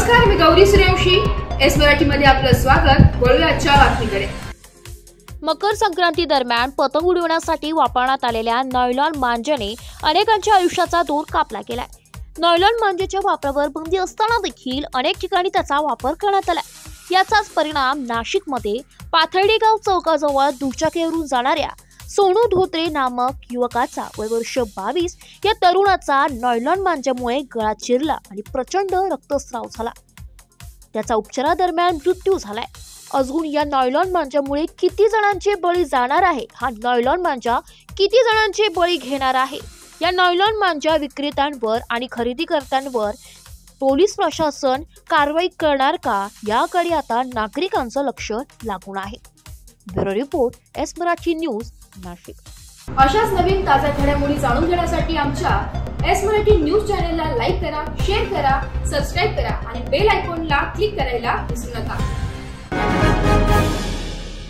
नमस्कार, मी गौरी सूर्यवंशी. एस मराठीमध्ये आपलं स्वागत. वळूया आजच्या बातमीकडे. मकर संक्रांती दरम्यान पतंग उडवण्यासाठी वापरण्यात आलेल्या नायलॉन मांजाने अनेकांच्या आयुष्याचा दूर कापला गेलाय. नायलॉन मांजेच्या वापरावर बंदी असताना देखील अनेक ठिकाणी त्याचा वापर करण्यात आलाय. याचाच परिणाम नाशिकमध्ये पाथर्डीगाव चौकाजवळ दुचाकीवरून जाणाऱ्या सोनू धोत्रे नामक युवकाचा वय वर्ष 22 या तरुणाचा नायलॉन मांजामुळे गळा चिरला आणि प्रचंड रक्तस्राव झाला. त्याचा उपचारादरम्यान मृत्यू झालाय. अजून या नायलॉन मांजामुळे किती जणांचे बळी जाणार आहे, हा नायलॉन मांजा किती जणांचे बळी घेणार आहे, या नायलॉन मांजा विक्रेत्यांवर आणि खरेदीकर्त्यांवर पोलीस प्रशासन कारवाई करणार का, याकडे आता नागरिकांचं लक्ष लागून आहे. Bureau report, S Marathi news, Nashik. अशाच नवीन ताज्या घडामोडी जाणून घेण्यासाठी आमच्या एस मराठी न्यूज चॅनलला लाईक करा, शेअर करा, सबस्क्राईब करा आणि बेल आयकॉनला क्लिक करायला विसरू नका.